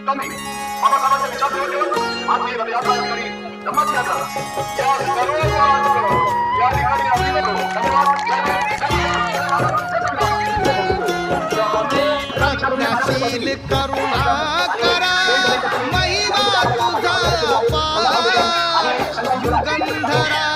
तुम्ही आम्हा सर्वांचा विचार ठेवून आज ही रथयात्रा या ठिकाणी संमत या सर्व या ठिकाणी रत्नशील करुणा करा महिमा तुझा पार गंधरा